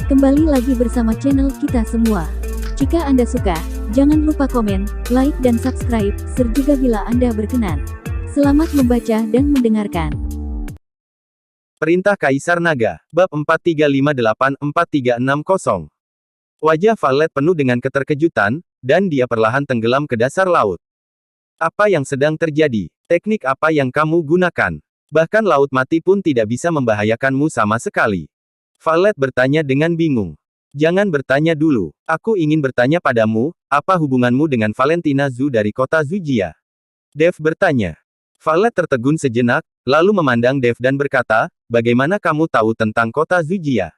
Kembali lagi bersama channel kita semua. Jika Anda suka, jangan lupa komen, like dan subscribe, serta bila Anda berkenan. Selamat membaca dan mendengarkan. Perintah Kaisar Naga, Bab 4358-4360. Wajah Valet penuh dengan keterkejutan, dan dia perlahan tenggelam ke dasar laut. Apa yang sedang terjadi? Teknik apa yang kamu gunakan? Bahkan laut mati pun tidak bisa membahayakanmu sama sekali. Valet bertanya dengan bingung. Jangan bertanya dulu. Aku ingin bertanya padamu, apa hubunganmu dengan Valentina Zhu dari kota Zujia? Dev bertanya. Valet tertegun sejenak, lalu memandang Dev dan berkata, bagaimana kamu tahu tentang kota Zujia?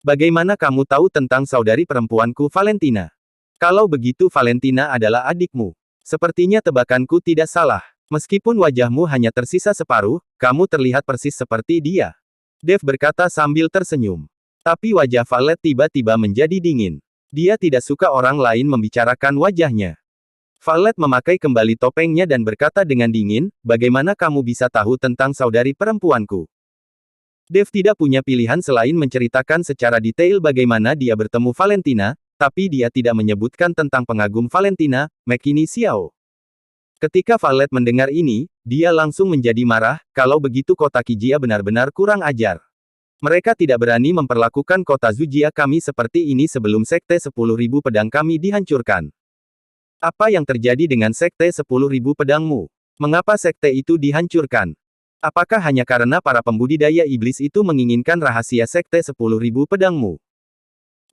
Bagaimana kamu tahu tentang saudari perempuanku Valentina? Kalau begitu Valentina adalah adikmu. Sepertinya tebakanku tidak salah. Meskipun wajahmu hanya tersisa separuh, kamu terlihat persis seperti dia. Dev berkata sambil tersenyum. Tapi wajah Valet tiba-tiba menjadi dingin. Dia tidak suka orang lain membicarakan wajahnya. Valet memakai kembali topengnya dan berkata dengan dingin, bagaimana kamu bisa tahu tentang saudari perempuanku? Dev tidak punya pilihan selain menceritakan secara detail bagaimana dia bertemu Valentina, tapi dia tidak menyebutkan tentang pengagum Valentina, McKinney Xiao. Ketika Valet mendengar ini, dia langsung menjadi marah, kalau begitu kota Kijia benar-benar kurang ajar. Mereka tidak berani memperlakukan kota Zujia kami seperti ini sebelum sekte 10.000 pedang kami dihancurkan. Apa yang terjadi dengan sekte 10.000 pedangmu? Mengapa sekte itu dihancurkan? Apakah hanya karena para pembudidaya iblis itu menginginkan rahasia sekte 10.000 pedangmu?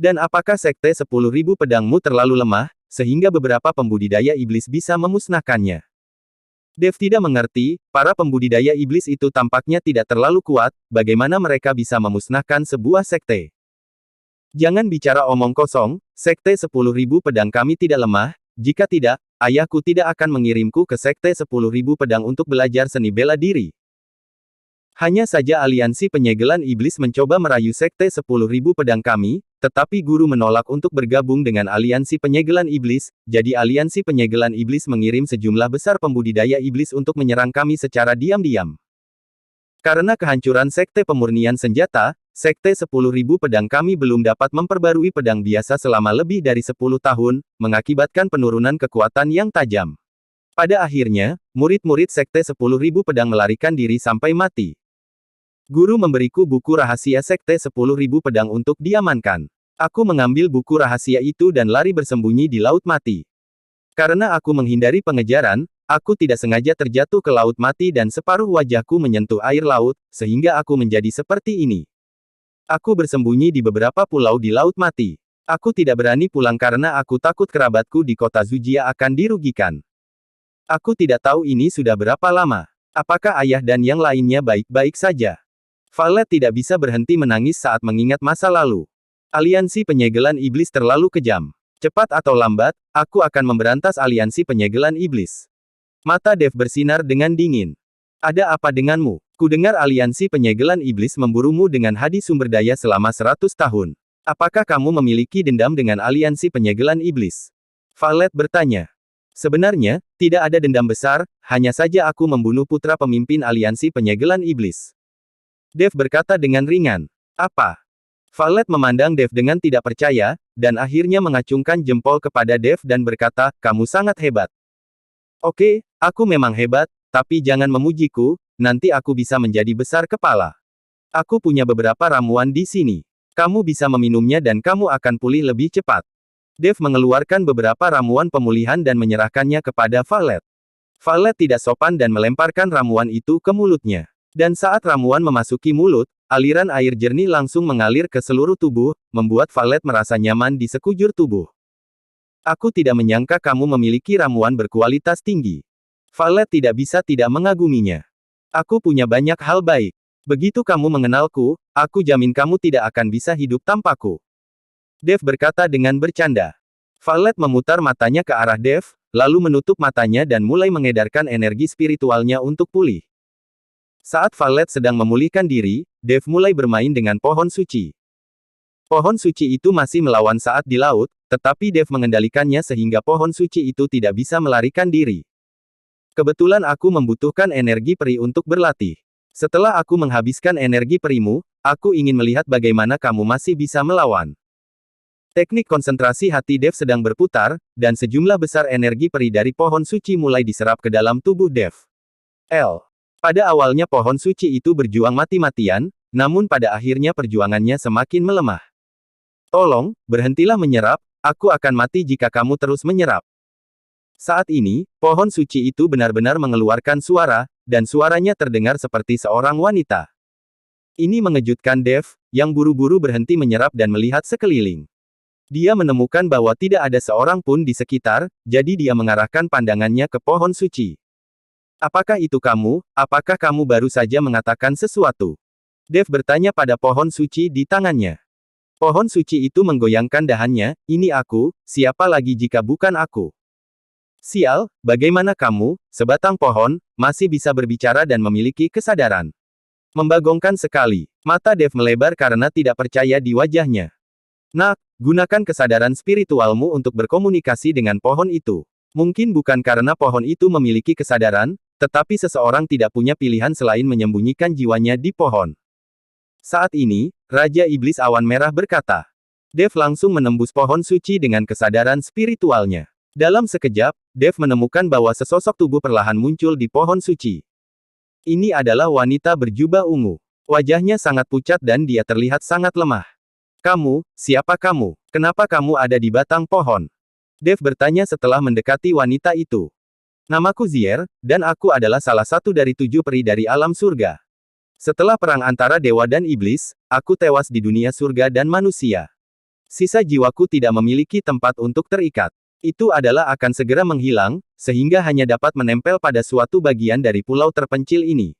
Dan apakah sekte 10.000 pedangmu terlalu lemah, sehingga beberapa pembudidaya iblis bisa memusnahkannya? Dev tidak mengerti, para pembudidaya iblis itu tampaknya tidak terlalu kuat, bagaimana mereka bisa memusnahkan sebuah sekte? Jangan bicara omong kosong, sekte 10.000 pedang kami tidak lemah, jika tidak, ayahku tidak akan mengirimku ke sekte 10.000 pedang untuk belajar seni bela diri. Hanya saja aliansi penyegelan iblis mencoba merayu sekte 10.000 pedang kami, tetapi guru menolak untuk bergabung dengan aliansi penyegelan iblis, jadi aliansi penyegelan iblis mengirim sejumlah besar pembudidaya iblis untuk menyerang kami secara diam-diam. Karena kehancuran sekte pemurnian senjata, sekte 10.000 pedang kami belum dapat memperbarui pedang biasa selama lebih dari 10 tahun, mengakibatkan penurunan kekuatan yang tajam. Pada akhirnya, murid-murid sekte 10.000 pedang melarikan diri sampai mati. Guru memberiku buku rahasia sekte 10.000 pedang untuk diamankan. Aku mengambil buku rahasia itu dan lari bersembunyi di laut mati. Karena aku menghindari pengejaran, aku tidak sengaja terjatuh ke laut mati dan separuh wajahku menyentuh air laut, sehingga aku menjadi seperti ini. Aku bersembunyi di beberapa pulau di laut mati. Aku tidak berani pulang karena aku takut kerabatku di kota Zujia akan dirugikan. Aku tidak tahu ini sudah berapa lama. Apakah ayah dan yang lainnya baik-baik saja? Valet tidak bisa berhenti menangis saat mengingat masa lalu. Aliansi penyegelan iblis terlalu kejam. Cepat atau lambat, aku akan memberantas aliansi penyegelan iblis. Mata Dev bersinar dengan dingin. Ada apa denganmu? Kudengar aliansi penyegelan iblis memburumu dengan hadis sumber daya selama 100 tahun. Apakah kamu memiliki dendam dengan aliansi penyegelan iblis? Valet bertanya. Sebenarnya, tidak ada dendam besar, hanya saja aku membunuh putra pemimpin aliansi penyegelan iblis. Dev berkata dengan ringan. Apa? Valet memandang Dev dengan tidak percaya, dan akhirnya mengacungkan jempol kepada Dev dan berkata, kamu sangat hebat. Oke, aku memang hebat, tapi jangan memujiku, nanti aku bisa menjadi besar kepala. Aku punya beberapa ramuan di sini. Kamu bisa meminumnya dan kamu akan pulih lebih cepat. Dev mengeluarkan beberapa ramuan pemulihan dan menyerahkannya kepada Valet. Valet tidak sopan dan melemparkan ramuan itu ke mulutnya. Dan saat ramuan memasuki mulut, aliran air jernih langsung mengalir ke seluruh tubuh, membuat Valet merasa nyaman di sekujur tubuh. Aku tidak menyangka kamu memiliki ramuan berkualitas tinggi. Valet tidak bisa tidak mengaguminya. Aku punya banyak hal baik. Begitu kamu mengenalku, aku jamin kamu tidak akan bisa hidup tanpaku. Dev berkata dengan bercanda. Valet memutar matanya ke arah Dev, lalu menutup matanya dan mulai mengedarkan energi spiritualnya untuk pulih. Saat Valet sedang memulihkan diri, Dev mulai bermain dengan pohon suci. Pohon suci itu masih melawan saat di laut, tetapi Dev mengendalikannya sehingga pohon suci itu tidak bisa melarikan diri. Kebetulan aku membutuhkan energi peri untuk berlatih. Setelah aku menghabiskan energi perimu, aku ingin melihat bagaimana kamu masih bisa melawan. Teknik konsentrasi hati Dev sedang berputar, dan sejumlah besar energi peri dari pohon suci mulai diserap ke dalam tubuh Dev. Pada awalnya pohon suci itu berjuang mati-matian, namun pada akhirnya perjuangannya semakin melemah. Tolong, berhentilah menyerap, aku akan mati jika kamu terus menyerap. Saat ini, pohon suci itu benar-benar mengeluarkan suara, dan suaranya terdengar seperti seorang wanita. Ini mengejutkan Dev, yang buru-buru berhenti menyerap dan melihat sekeliling. Dia menemukan bahwa tidak ada seorang pun di sekitar, jadi dia mengarahkan pandangannya ke pohon suci. Apakah itu kamu? Apakah kamu baru saja mengatakan sesuatu? Dev bertanya pada pohon suci di tangannya. Pohon suci itu menggoyangkan dahannya, ini aku, siapa lagi jika bukan aku? Sial, bagaimana kamu, sebatang pohon, masih bisa berbicara dan memiliki kesadaran? Membagongkan sekali. Mata Dev melebar karena tidak percaya di wajahnya. Nak, gunakan kesadaran spiritualmu untuk berkomunikasi dengan pohon itu. Mungkin bukan karena pohon itu memiliki kesadaran, tetapi seseorang tidak punya pilihan selain menyembunyikan jiwanya di pohon. Saat ini, Raja Iblis Awan Merah berkata. Dev langsung menembus pohon suci dengan kesadaran spiritualnya. Dalam sekejap, Dev menemukan bahwa sesosok tubuh perlahan muncul di pohon suci. Ini adalah wanita berjubah ungu. Wajahnya sangat pucat dan dia terlihat sangat lemah. Kamu, siapa kamu? Kenapa kamu ada di batang pohon? Dev bertanya setelah mendekati wanita itu. Namaku Zier, dan aku adalah salah satu dari 7 peri dari alam surga. Setelah perang antara dewa dan iblis, aku tewas di dunia surga dan manusia. Sisa jiwaku tidak memiliki tempat untuk terikat. Itu adalah akan segera menghilang, sehingga hanya dapat menempel pada suatu bagian dari pulau terpencil ini.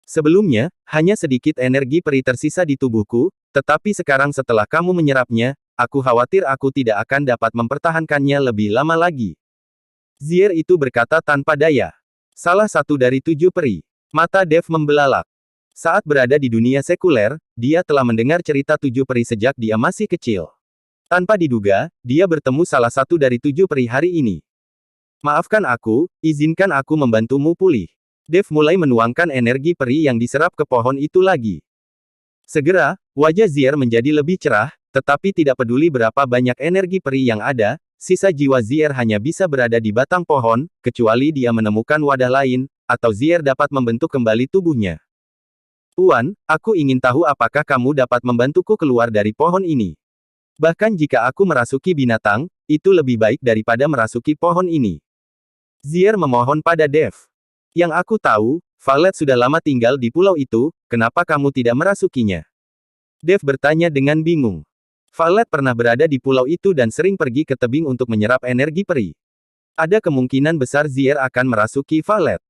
Sebelumnya, hanya sedikit energi peri tersisa di tubuhku, tetapi sekarang setelah kamu menyerapnya, aku khawatir aku tidak akan dapat mempertahankannya lebih lama lagi. Zier itu berkata tanpa daya. Salah satu dari 7 peri. Mata Dev membelalak. Saat berada di dunia sekuler, dia telah mendengar cerita 7 peri sejak dia masih kecil. Tanpa diduga, dia bertemu salah satu dari 7 peri hari ini. Maafkan aku, izinkan aku membantumu pulih. Dev mulai menuangkan energi peri yang diserap ke pohon itu lagi. Segera, wajah Zier menjadi lebih cerah, tetapi tidak peduli berapa banyak energi peri yang ada, sisa jiwa Zier hanya bisa berada di batang pohon, kecuali dia menemukan wadah lain, atau Zier dapat membentuk kembali tubuhnya. Tuan, aku ingin tahu apakah kamu dapat membantuku keluar dari pohon ini. Bahkan jika aku merasuki binatang, itu lebih baik daripada merasuki pohon ini. Zier memohon pada Dev. Yang aku tahu, Valet sudah lama tinggal di pulau itu, kenapa kamu tidak merasukinya? Dev bertanya dengan bingung. Valet pernah berada di pulau itu dan sering pergi ke tebing untuk menyerap energi peri. Ada kemungkinan besar Zier akan merasuki Valet.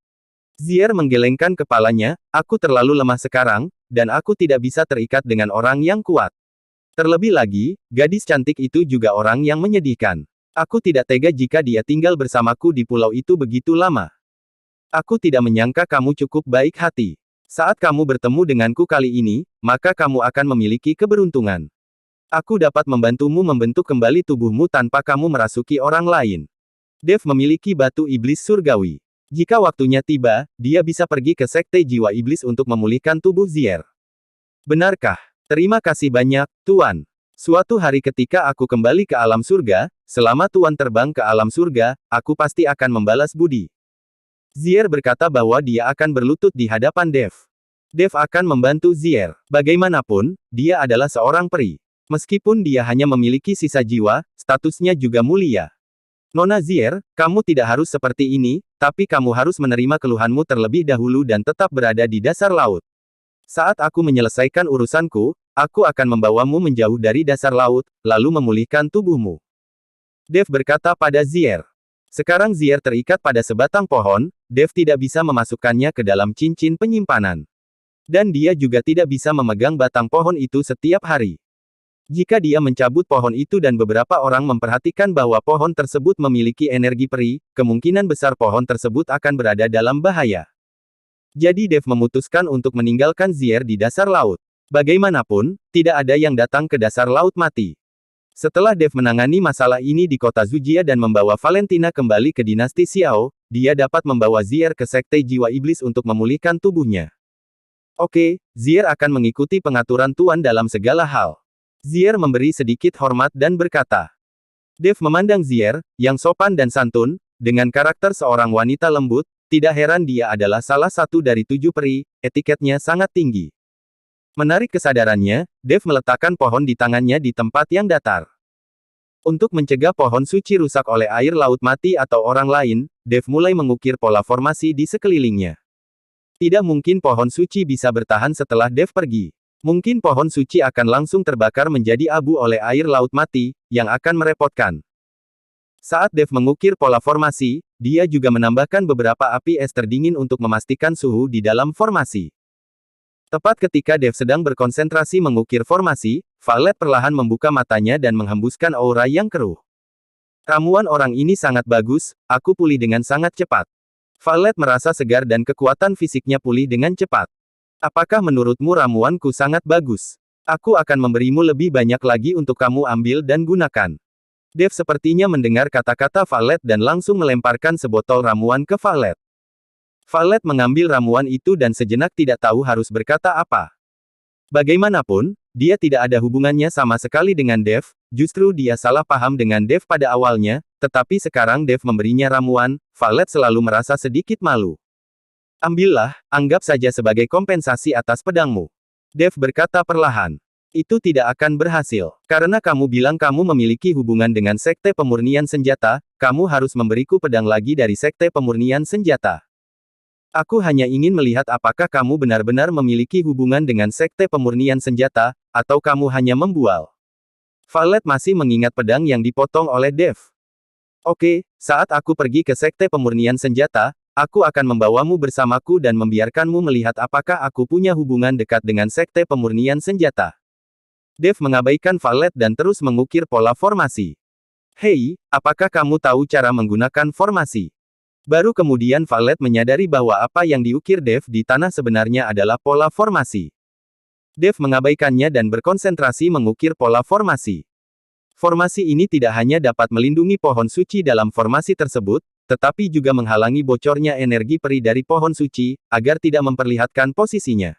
Zier menggelengkan kepalanya, aku terlalu lemah sekarang, dan aku tidak bisa terikat dengan orang yang kuat. Terlebih lagi, gadis cantik itu juga orang yang menyedihkan. Aku tidak tega jika dia tinggal bersamaku di pulau itu begitu lama. Aku tidak menyangka kamu cukup baik hati. Saat kamu bertemu denganku kali ini, maka kamu akan memiliki keberuntungan. Aku dapat membantumu membentuk kembali tubuhmu tanpa kamu merasuki orang lain. Dev memiliki batu iblis surgawi. Jika waktunya tiba, dia bisa pergi ke sekte jiwa iblis untuk memulihkan tubuh Zier. Benarkah? Terima kasih banyak, Tuan. Suatu hari ketika aku kembali ke alam surga, selama Tuan terbang ke alam surga, aku pasti akan membalas budi. Zier berkata bahwa dia akan berlutut di hadapan Dev. Dev akan membantu Zier. Bagaimanapun, dia adalah seorang peri. Meskipun dia hanya memiliki sisa jiwa, statusnya juga mulia. Nona Zier, kamu tidak harus seperti ini, tapi kamu harus menerima keluhanmu terlebih dahulu dan tetap berada di dasar laut. Saat aku menyelesaikan urusanku, aku akan membawamu menjauh dari dasar laut, lalu memulihkan tubuhmu. Dev berkata pada Zier. Sekarang Zier terikat pada sebatang pohon, Dev tidak bisa memasukkannya ke dalam cincin penyimpanan. Dan dia juga tidak bisa memegang batang pohon itu setiap hari. Jika dia mencabut pohon itu dan beberapa orang memperhatikan bahwa pohon tersebut memiliki energi peri, kemungkinan besar pohon tersebut akan berada dalam bahaya. Jadi Dev memutuskan untuk meninggalkan Zier di dasar laut. Bagaimanapun, tidak ada yang datang ke dasar laut mati. Setelah Dev menangani masalah ini di kota Zujia dan membawa Valentina kembali ke dinasti Xiao, dia dapat membawa Zier ke sekte jiwa iblis untuk memulihkan tubuhnya. Oke, Zier akan mengikuti pengaturan Tuan dalam segala hal. Zier memberi sedikit hormat dan berkata. Dev memandang Zier, yang sopan dan santun, dengan karakter seorang wanita lembut, tidak heran dia adalah salah satu dari 7 peri, etiketnya sangat tinggi. Menarik kesadarannya, Dev meletakkan pohon di tangannya di tempat yang datar. Untuk mencegah pohon suci rusak oleh air laut mati atau orang lain, Dev mulai mengukir pola formasi di sekelilingnya. Tidak mungkin pohon suci bisa bertahan setelah Dev pergi. Mungkin pohon suci akan langsung terbakar menjadi abu oleh air laut mati, yang akan merepotkan. Saat Dev mengukir pola formasi, dia juga menambahkan beberapa api es terdingin untuk memastikan suhu di dalam formasi. Tepat ketika Dev sedang berkonsentrasi mengukir formasi, Violet perlahan membuka matanya dan menghembuskan aura yang keruh. Ramuan orang ini sangat bagus, aku pulih dengan sangat cepat. Violet merasa segar dan kekuatan fisiknya pulih dengan cepat. Apakah menurutmu ramuanku sangat bagus? Aku akan memberimu lebih banyak lagi untuk kamu ambil dan gunakan. Dev sepertinya mendengar kata-kata Violet dan langsung melemparkan sebotol ramuan ke Violet. Violet mengambil ramuan itu dan sejenak tidak tahu harus berkata apa. Bagaimanapun, dia tidak ada hubungannya sama sekali dengan Dev, justru dia salah paham dengan Dev pada awalnya, tetapi sekarang Dev memberinya ramuan, Violet selalu merasa sedikit malu. Ambillah, anggap saja sebagai kompensasi atas pedangmu. Dev berkata perlahan. Itu tidak akan berhasil. Karena kamu bilang kamu memiliki hubungan dengan Sekte Pemurnian Senjata, kamu harus memberiku pedang lagi dari Sekte Pemurnian Senjata. Aku hanya ingin melihat apakah kamu benar-benar memiliki hubungan dengan Sekte Pemurnian Senjata, atau kamu hanya membual. Violet masih mengingat pedang yang dipotong oleh Dev. Oke, saat aku pergi ke Sekte Pemurnian Senjata, aku akan membawamu bersamaku dan membiarkanmu melihat apakah aku punya hubungan dekat dengan Sekte Pemurnian Senjata. Dev mengabaikan Violet dan terus mengukir pola formasi. Hei, apakah kamu tahu cara menggunakan formasi? Baru kemudian Violet menyadari bahwa apa yang diukir Dev di tanah sebenarnya adalah pola formasi. Dev mengabaikannya dan berkonsentrasi mengukir pola formasi. Formasi ini tidak hanya dapat melindungi pohon suci dalam formasi tersebut, tetapi juga menghalangi bocornya energi peri dari pohon suci, agar tidak memperlihatkan posisinya.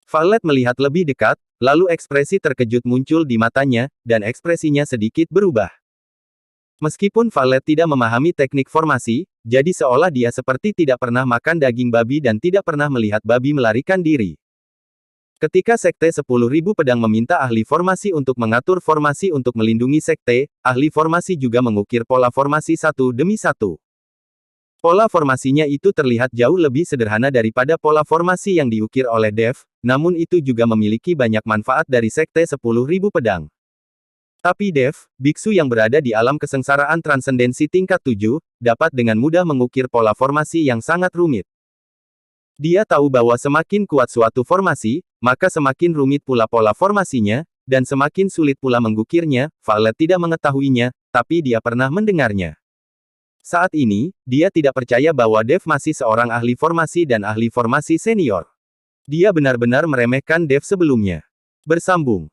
Violet melihat lebih dekat, lalu ekspresi terkejut muncul di matanya, dan ekspresinya sedikit berubah. Meskipun Violet tidak memahami teknik formasi, jadi seolah dia seperti tidak pernah makan daging babi dan tidak pernah melihat babi melarikan diri. Ketika Sekte 10.000 Pedang meminta ahli formasi untuk mengatur formasi untuk melindungi Sekte, ahli formasi juga mengukir pola formasi satu demi satu. Pola formasinya itu terlihat jauh lebih sederhana daripada pola formasi yang diukir oleh Dev, namun itu juga memiliki banyak manfaat dari Sekte 10.000 Pedang. Tapi Dev, biksu yang berada di alam kesengsaraan transendensi tingkat 7, dapat dengan mudah mengukir pola formasi yang sangat rumit. Dia tahu bahwa semakin kuat suatu formasi, maka semakin rumit pula pola formasinya, dan semakin sulit pula mengukirnya. Violet tidak mengetahuinya, tapi dia pernah mendengarnya. Saat ini, dia tidak percaya bahwa Dev masih seorang ahli formasi dan ahli formasi senior. Dia benar-benar meremehkan Dev sebelumnya. Bersambung.